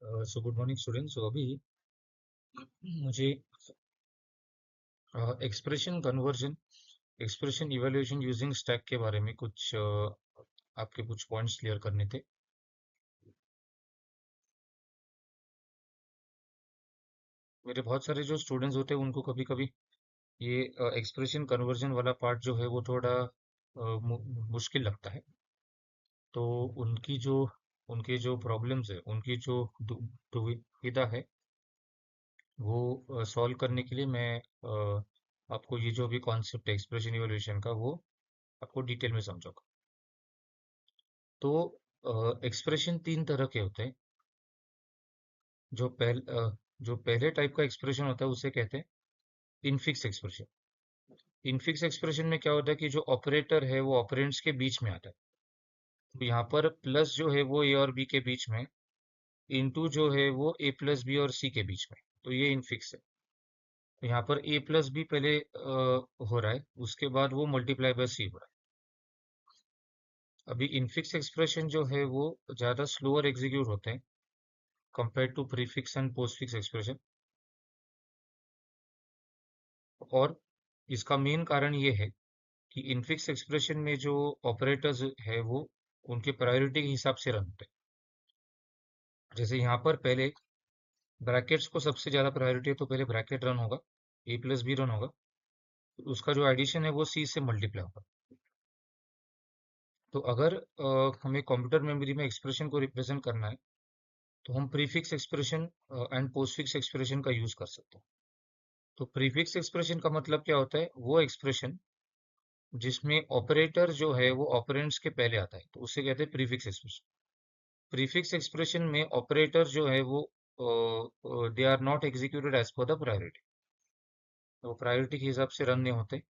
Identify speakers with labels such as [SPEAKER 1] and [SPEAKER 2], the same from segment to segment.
[SPEAKER 1] सो good morning students. So अभी मुझे expression conversion, expression evaluation using stack के बारे में कुछ आपके कुछ पॉइंट्स क्लियर करने थे। मेरे बहुत सारे जो स्टूडेंट्स होते हैं उनको कभी कभी ये एक्सप्रेशन कन्वर्जन वाला पार्ट जो है वो थोड़ा मुश्किल लगता है। तो उनके जो प्रॉब्लम्स है, उनकी जो दुविधा है, वो सॉल्व करने के लिए मैं आपको ये जो भी कॉन्सेप्ट है एक्सप्रेशन इवैल्यूएशन का, वो आपको डिटेल में समझाऊंगा। तो एक्सप्रेशन तीन तरह के होते हैं। जो पहल अ, जो पहले टाइप का एक्सप्रेशन होता है उसे कहते हैं इनफिक्स एक्सप्रेशन। इनफिक्स एक्सप्रेशन में क्या होता है कि जो ऑपरेटर है वो ऑपरेंड्स के बीच में आता है। तो यहाँ पर प्लस जो है वो ए और बी के बीच में, इनटू जो है वो ए प्लस बी और सी के बीच में। तो ये इनफिक्स है। तो यहाँ पर ए प्लस बी पहले हो रहा है, उसके बाद वो मल्टीप्लाई बाय सी हो रहा है। अभी इनफिक्स एक्सप्रेशन जो है वो ज़्यादा स्लोअर एग्जीक्यूट होते हैं compare to prefix and postfix expression. और इसका मेन कारण ये है कि इनफिक्स एक्सप्रेशन में जो ऑपरेटर्स है वो उनके प्रायोरिटी के हिसाब से रन होते हैं। जैसे यहाँ पर पहले ब्रैकेट्स को सबसे ज़्यादा प्रायोरिटी है, तो पहले ब्रैकेट रन होगा, ए प्लस बी रन होगा, तो उसका जो एडिशन है वो सी से मल्टीप्लाई होगा। तो अगर हमें कंप्यूटर मेमोरी में एक्सप्रेशन को रिप्रेजेंट करना है तो हम prefix expression and postfix expression का यूज कर सकते हैं। तो प्रीफिक्स एक्सप्रेशन का मतलब क्या होता है? वो एक्सप्रेशन जिसमें ऑपरेटर जो है वो ऑपरेंड्स के पहले आता है, तो उसे कहते हैं प्रीफिक्स एक्सप्रेशन। प्रीफिक्स एक्सप्रेशन में ऑपरेटर जो है वो they are not executed as per the priority. तो प्रायोरिटी के हिसाब से रन नहीं होते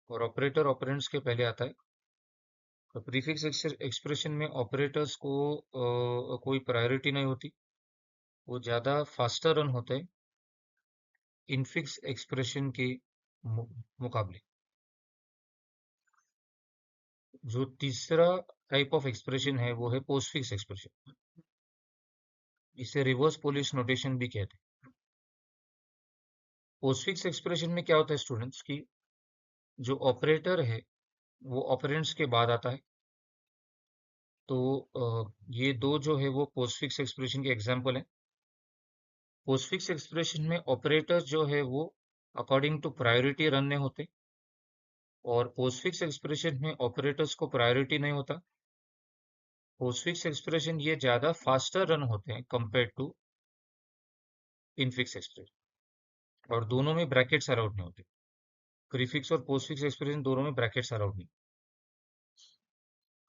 [SPEAKER 1] और ऑपरेटर ऑपरेंड्स के पहले आता है। तो प्रीफिक्स एक्सप्रेशन में ऑपरेटर्स को कोई प्रायोरिटी नहीं होती, वो ज़्यादा फास्टर रन होते हैं इनफिक्स एक्सप्रेशन के मुकाबले। जो तीसरा टाइप ऑफ एक्सप्रेशन है वो है पोस्टफिक्स एक्सप्रेशन। इसे रिवर्स पोलिश नोटेशन भी कहते हैं। पोस्टफिक्स एक्सप्रेशन में क्या होता है स्टूडेंट्स की, जो ऑपरेटर है वो ऑपरेंड्स के बाद आता है। तो ये दो जो है वो पोस्टफिक्स एक्सप्रेशन के एग्जांपल हैं। पोस्टफिक्स एक्सप्रेशन में ऑपरेटर जो है वो अकॉर्डिंग टू प्रायोरिटी रन नहीं होते, और पोस्टफिक्स एक्सप्रेशन में ऑपरेटर्स को प्रायोरिटी नहीं होता। पोस्टफिक्स एक्सप्रेशन ये ज़्यादा फास्टर रन होते हैं कंपेयर टू इनफिक्स एक्सप्रेशन, और दोनों में ब्रैकेट्स अलाउड नहीं होते। प्रीफिक्स और पोस्टफिक्स एक्सप्रेशन दोनों में ब्रैकेट्स अलाउड नहीं।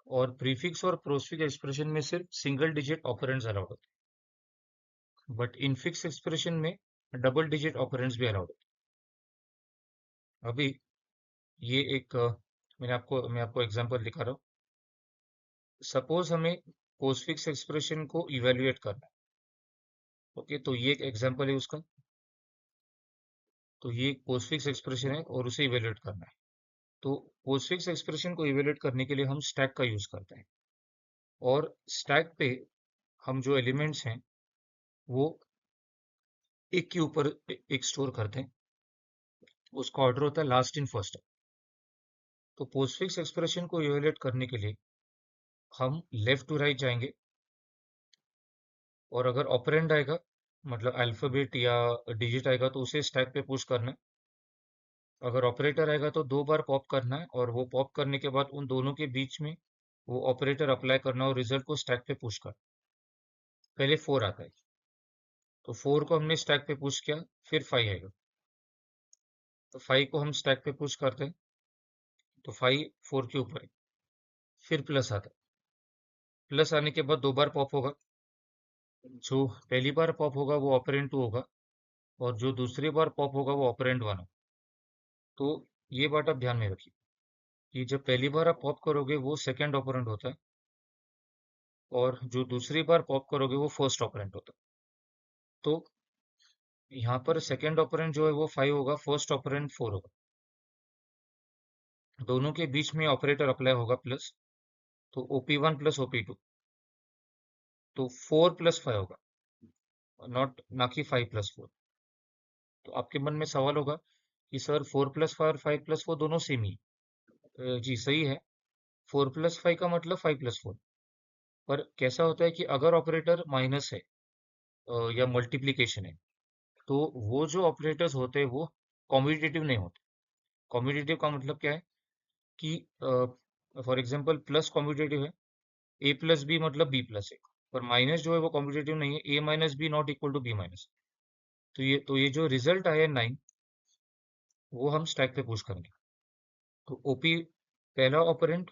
[SPEAKER 1] और प्रीफिक्स और पोस्टफिक्स एक्सप्रेशन में सिर्फ सिंगल डिजिट ऑपरेंड्स अलाउड होते हैं, बट इनफिक्स एक्सप्रेशन में डबल डिजिट ऑपरेंड्स भी अलाउड होते हैं। अभी ये एक मैं आपको एग्जांपल दिखा रहा हूँ। सपोज हमें पोस्टफिक्स एक्सप्रेशन को इवेल्युएट करना है। ओके, तो ये एक एग्जांपल है उसका। तो ये एक पोस्टफिक्स एक्सप्रेशन है और उसे इवेल्युएट करना है। तो पोस्टफिक्स एक्सप्रेशन को इवेल्युएट करने के लिए हम स्टैक का यूज करते हैं, और स्टैक पे हम जो एलिमेंट्स हैं वो एक के ऊपर एक स्टोर करते हैं। उसका ऑर्डर होता है लास्ट इन फर्स्ट। तो पोस्टफिक्स एक्सप्रेशन को इवेल्युएट करने के लिए हम लेफ्ट टू राइट जाएंगे, और अगर ऑपरेंड आएगा, मतलब अल्फाबेट या डिजिट आएगा, तो उसे स्टैक पे पुश करना है। अगर ऑपरेटर आएगा तो दो बार पॉप करना है, और वो पॉप करने के बाद उन दोनों के बीच में वो ऑपरेटर अप्लाई करना और रिजल्ट को स्टैक पे पुश करना। पहले 4 आता है, तो 4 को हमने स्टैक पे पुश किया, फिर 5 आएगा, तो 5 को हम स्टैक पे पुश करते हैं, तो 5 4 के ऊपर है। फिर प्लस आता है, प्लस आने के बाद दो बार पॉप होगा। जो पहली बार पॉप होगा वो ऑपरेंड 2 होगा, और जो दूसरी बार पॉप होगा वो ऑपरेंड 1 होगा। तो ये बात आप ध्यान में रखिए कि जब पहली बार आप पॉप करोगे वो सेकंड ऑपरेंड होता है, और जो दूसरी बार पॉप करोगे वो फर्स्ट ऑपरेंड होता है। तो यहाँ पर सेकंड ऑपरेंड जो है वो 5 होगा, फर्स्ट ऑपरेंड 4 होगा। दोनों के बीच में ऑपरेटर अप्लाई होगा प्लस, तो OP1 प्लस OP2, तो 4 प्लस 5 होगा। नॉट ना कि 5+4। तो आपके मन में सवाल होगा कि सर 4+5 और 5+4 दोनों सेम ही। जी सही है, 4+5 का मतलब 5+4। पर कैसा होता है कि अगर ऑपरेटर माइनस है या मल्टीप्लीकेशन है, तो वो जो ऑपरेटर्स होते हैं वो कॉम्पिटिटिव नहीं होते। कॉम्पिटिटिव का मतलब क्या है कि फॉर एग्जांपल प्लस कॉम्पिटिटिव है, ए प्लस बी मतलब बी प्लस है, पर माइनस जो है वो कॉम्पिटिटिव नहीं है, A minus B not equal to B minus. तो ये जो रिजल्ट आया 9, वो हम स्टैक पे पुश करेंगे। तो ओपी पहला ऑपरेंड,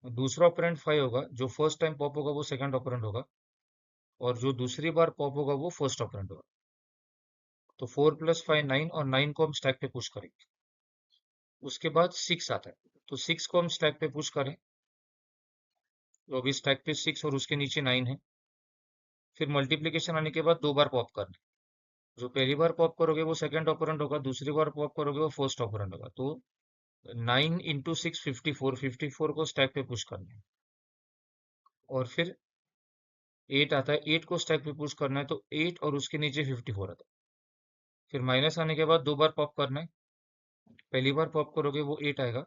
[SPEAKER 1] दूसरा ऑपरेंड 5 होगा, जो फर्स्ट टाइम पॉप होगा वो सेकंड ऑपरेंड होगा, और जो दूसरी बार पॉप होगा वो फर्स्ट ऑपरेंड होगा। तो 4+5 9, और 9 को हम स्टैक पे पुश करेंगे। उसके बाद 6 आता है, तो 6 को हम स्टैक पे पुश करें, तो अभी स्टैक पे 6 और उसके नीचे 9 है। फिर मल्टीप्लीकेशन आने के बाद दो बार पॉप करना है। जो पहली बार पॉप करोगे वो सेकंड ऑपरेंड होगा, दूसरी बार पॉप करोगे वो फर्स्ट ऑपरेंड होगा। तो 9 इंटू 6 54, 54 को स्टैक पे पुश करना है। और फिर 8 आता है, 8 को स्टैक पे पुश करना है, तो 8 और उसके नीचे 54 आता है। फिर माइनस आने के बाद दो बार पॉप करना है। पहली बार पॉप करोगे वो 8 आएगा,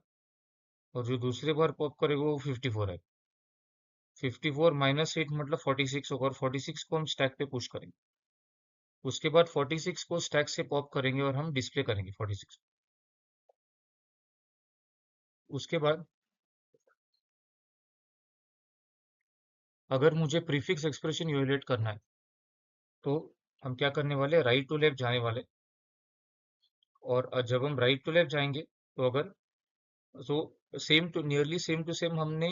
[SPEAKER 1] और जो दूसरी बार पॉप करोगे वो 54 आएगा। 54 माइनस 8 मतलब 46 होगा, और 46 को हम स्टैक पे पुश करेंगे। उसके बाद 46 को स्टैक से पॉप करेंगे और हम डिस्प्ले करेंगे 46। उसके बाद अगर मुझे प्रीफिक्स एक्सप्रेशन इवेलुएट करना है, तो हम क्या करने वाले, राइट टू लेफ्ट जाने वाले। और जब हम राइट टू लेफ्ट जाएंगे, तो अगर तो same to nearly same to same हमने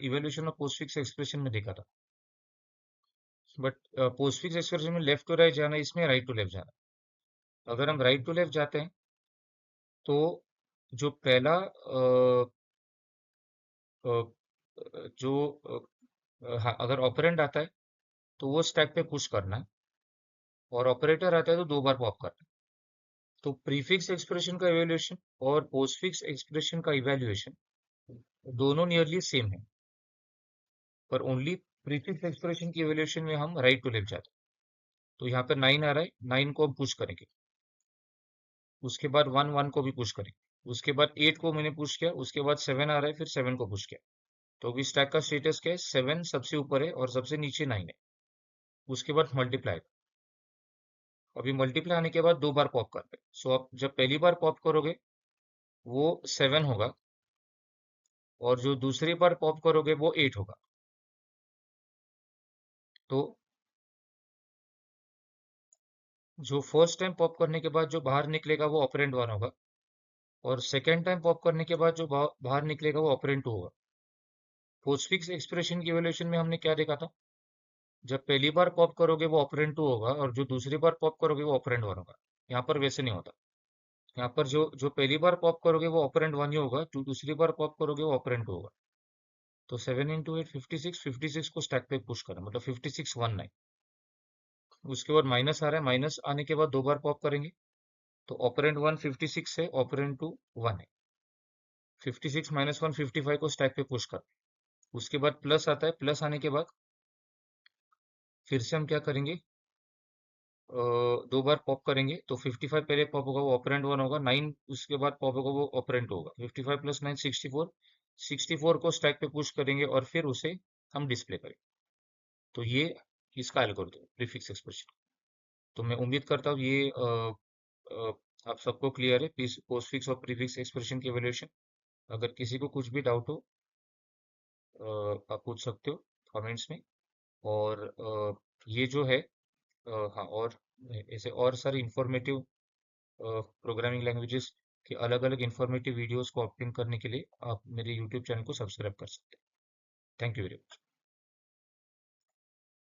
[SPEAKER 1] इवेल्यूशन ऑफ पोस्टफिक्स एक्सप्रेशन में देखा था। बट पोस्टफिक्स एक्सप्रेशन में लेफ्ट टू राइट जाना, इसमें राइट टू लेफ्ट जाना। अगर हम राइट टू लेफ्ट जाते हैं, तो जो पहला जो हाँ, अगर ऑपरेंड आता है तो वो स्टैक पे पुश करना है, और ऑपरेटर आता है तो दो बार पॉप करना है। तो प्रीफिक्स एक्सप्रेशन का इवेल्युएशन और पोस्टफिक्स एक्सप्रेशन का इवेल्युएशन दोनों नियरली सेम है, पर ओनली प्रीफिक्स एक्सप्रेशन की इवेल्युएशन में हम राइट टू लेफ्ट जाते हैं। तो यहाँ पर 9 आ रहा है, 9 को हम पुश करेंगे। उसके बाद 1 1 को भी पुश करेंगे। उसके बाद 8 को मैंने पुश किया, उसके बाद 7 आ रहा है, फिर 7 को पुश किया। तो अभी स्टैक का स्टेटस क्या है, 7 सबसे ऊपर है और सबसे नीचे 9 है। उसके बाद मल्टीप्लाई, अभी मल्टीप्लाई आने के बाद दो बार पॉप करते हैं। सो आप जब पहली बार पॉप करोगे वो 7 होगा, और जो दूसरी बार पॉप करोगे वो 8 होगा। तो जो फर्स्ट टाइम पॉप करने के बाद जो बाहर निकलेगा वो ऑपरेंड 1 होगा, और सेकेंड टाइम पॉप करने के बाद जो बाहर निकलेगा वो ऑपरेंड 2 होगा। पोस्टफिक्स एक्सप्रेशन की इवैल्यूएशन में हमने क्या देखा था, जब पहली बार पॉप करोगे वो ऑपरेंड 2 होगा, और जो दूसरी बार पॉप करोगे वो ऑपरेंड 1 होगा। यहाँ पर वैसे नहीं होता। यहाँ पर जो जो पहली बार पॉप करोगे वो ऑपरेंड 1 ही होगा, जो दूसरी बार पॉप करोगे वो ऑपरेंड 2 होगा। तो 7 इंटू 8 56, 56 को स्टैक पे पुश करें, मतलब 56 1 9। उसके बाद माइनस आ रहा है, माइनस आने के बाद दो बार पॉप करेंगे, तो ऑपरेंड 1 56 है, ऑपरेंड 2 1 है। 56 माइनस 1 55 को स्टैक पे पुश कर। उसके बाद प्लस आता है, प्लस आने के बाद फिर से हम क्या करेंगे, दो बार पॉप करेंगे, तो 55 पहले पॉप होगा वो ऑपरेंड 1 होगा, 9 उसके बाद पॉप होगा वो ऑपरेंड 2 होगा। 55 प्लस 9 64, 64 को स्टैक पे पुश करेंगे और फिर उसे हम डिस्प्ले करेंगे। तो ये इसका एल्गोरिथम प्रीफिक्स एक्सप्रेशन। तो मैं उम्मीद करता हूँ ये अ, आप सबको क्लियर है पोस्टफिक्स और प्रीफिक्स एक्सप्रेशन की एवेल्यूशन। अगर किसी को कुछ भी डाउट हो, आप पूछ सकते हो कमेंट्स में। और ये जो है हाँ, और ऐसे और सारे इंफॉर्मेटिव प्रोग्रामिंग लैंग्वेजेस के अलग अलग इंफॉर्मेटिव वीडियोस को ऑप्टेन करने के लिए आप मेरे यूट्यूब चैनल को सब्सक्राइब कर सकते हैं। Thank you very much.